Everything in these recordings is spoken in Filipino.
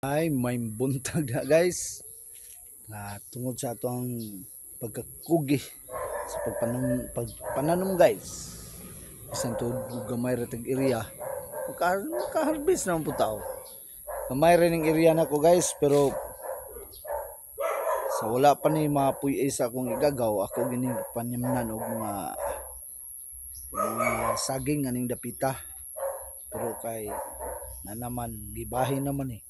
Ay, may buntag na guys. Tungod sa atong pagkakugi sa pagpananom guys. Isang to gamay ra tag area. Maka-harvest naman po tao. Gamay rin ang area na ko guys, pero sa wala pa ni mapuy sa akong igagaw, ako gini panyamnan og mga saging aning dapita. Pero kay na naman gibahin naman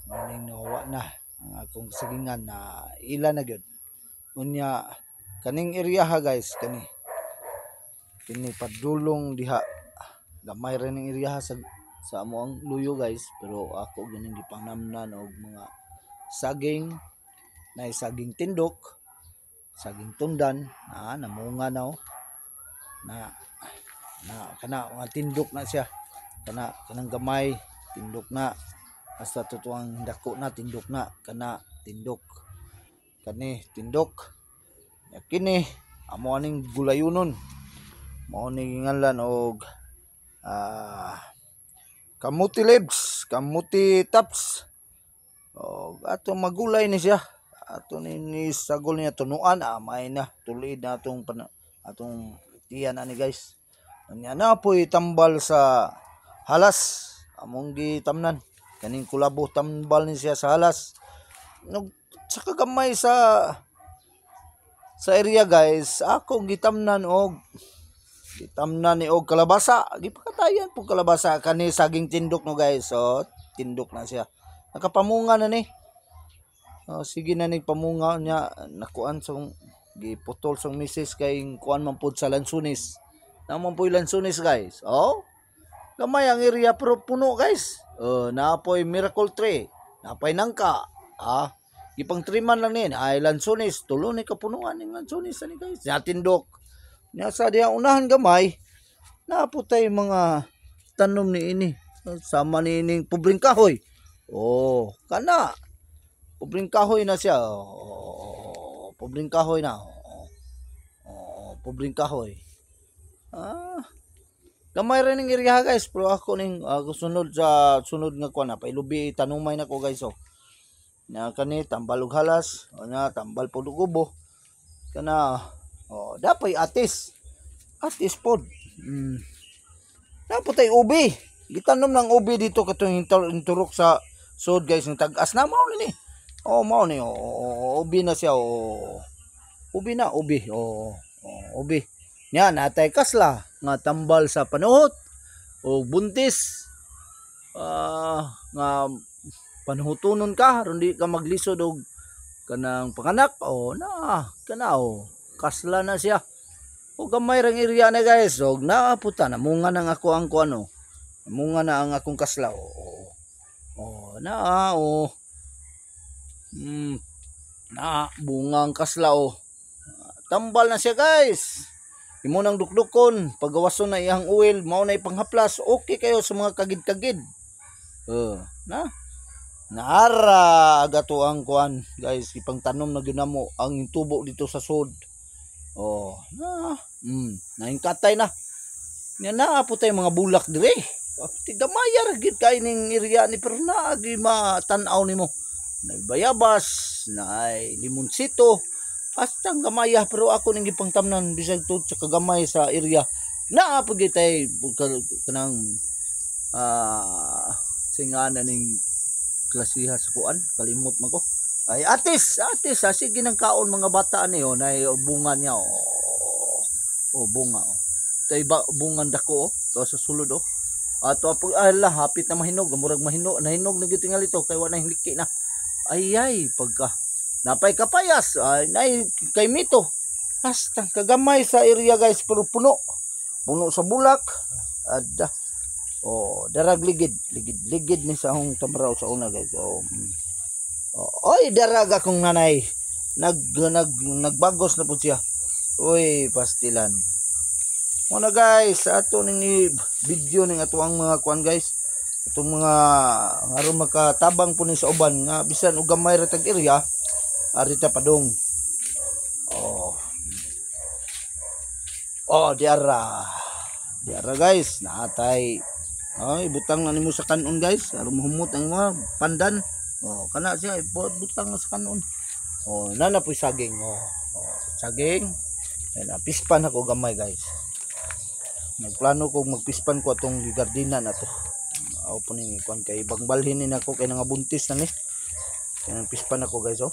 maning nawa na ang akong sagingan na ila na gyud unya kaning area ha guys, kini padulong diha gamay ra ning area sa amo ang luyo guys, pero ako gining gipangnamnan og mga saging na saging tindok, saging tundan namunga na kana mga tindok na siya, kanang gamay tindok na hasta tutuang dako na tindok na kana tindok kani tindok kini amo aning gulayunon mao ni ngalan og kamuti leaves, kamuti tops og ato magulay ni siya, ato ni sagol niya tunuan may na tulid na atong tiyan ani guys. Anya na po'y tambal sa halas among gitamnan kaning kulabo, tambal ni siya sa halas sa kagamay sa area guys. Ako gitamnan ni og kalabasa, gipakatayan po kalabasa kani saging tindok no guys. So tindok na siya, nakapamunga na ni. Sige na ni pamunga niya, nakuan song giputol song misis kay kuan man pud sa lansunis. Naman po lansunis guys. Gamay ang area pero puno guys. Napoy miracle tree, napoy nangka. Ipang triman lang ni ay lansunis, tulo ni kapunuan ning lansunis ani guys. Natindok. Nya sa diha unahan gamay, naputay mga tanom ni ini. Sama ni ining pubring kahoy. Kana pubring kahoy na siya. Pubring kahoy na. Pubring kahoy. Gamay rin ng area guys, pero ako ning sunod nga kuan na pailubi tanumay na ko guys. Nya kani tambal og halas, nya tambal pud og ubo. Kana dapay atis pod. Naputay ubi. Gitanom ng ubi dito katong inturok sa sud guys, ng tag-as na mao ni. Mao ni ubi na siya. Ubi na ubi. Ubi. Nya natay kasla nga tambal sa panuhot o buntis nga panuhutonon ka aron di ka maglisod og kanang panganak kasla na siya. Gamay rang area na guys, naaputa namunga nang ako ang kuano, namunga na ang akong kasla. Bunga ang kasla. Tambal na siya guys. Imo nang dukdukon, pagawason na iyang oil, mao na ipanghaplas, okay kayo sa mga kagid-kagid. Naara agato ang kuan guys, ipang tanom na ginamo ang tubo dito sa sud. Naingkatay na. Nya naaputay mga bulak dire. Tigamayar gid kay ning area ni pero naagi matan-aw nimo. Nagbayabas, naay limonsito. Hasta gamaya, pero ako ning gipangtamnan bisag tud sa kagamay sa area. Naapod gitay kanang singana ning klasiha sa kuan, kalimot man ko. Ay atis, sige nang kaon mga bata ani na bunga niya. Bunga. Tay bungan dako to sa sulod ato hapit na mahinog, murag nahinog na gitingal ito kay wa na hinliki na. Ay pagka napay kapayas nay kay mito hasta kagamay sa area guys, pero puno sa bulak darag ligid ni sa akong tamraw sa una guys. Darag akong nanay nagbagos na po siya. Pastilan muna guys ato ning video ning ato ang mga kuan guys, itong mga aron makatabang po ni sa uban nga bisan og gamay ra tag area arita padong. Diara guys, natay Ay, butang na nimo sa kanon guys. Aron mahumot ang mga pandan. Oh, kana siya butang na sa kanon. Oh, nana po'y saging. Saging. Ayan, pispan ako gamay guys. Nagplano ko magpispan ko atong gardina na to. Ako po ni kuan kay bangbalhin ni nako kay nga buntis na ni. Kaya pispan ako guys oh.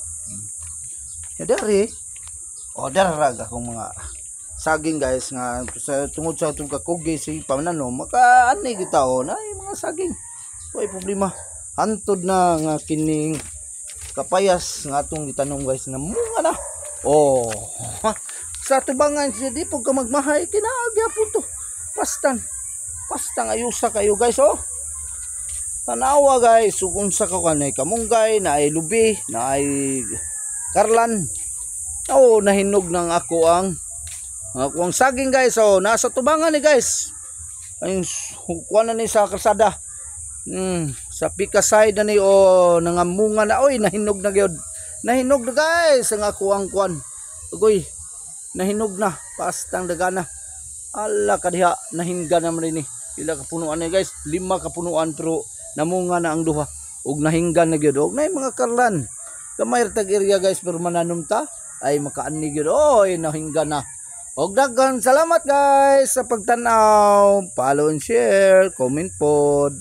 Ya dari. Dararag akong mga saging guys nga sa tungod sa atong kakugi si pamanano makaani kita na mga saging. Way problema. Hantod na nga kining kapayas nga atong gitanom guys na munga na. Sa tubangan siya di po ka magmahay kinaagya po to. Pastang ayusa kayo guys Tanawa guys, unsa ka kanay kamunggay, na ay lubi, na ay karlan. Nahinog ng ako ang saging guys. Nasa tubangan ni guys. Ay kuan na ni sa kalsada. Sa pikasay na ni nangamunga na nahinog na gyud. Nahinog na guys ang ako ang kuan. Ugoy, nahinog na, pastang dagana. Ala kadiha nahingga naman rin Pila ka punuan ni guys, 5 ka punuan pero namunga na ang duha ug nahingga na gyud og nay mga karlan. Gamay tag area guys pero mananumta ay makaani gyud nahingga na. Og daghan salamat guys sa pagtan-aw. Follow and share, comment pod.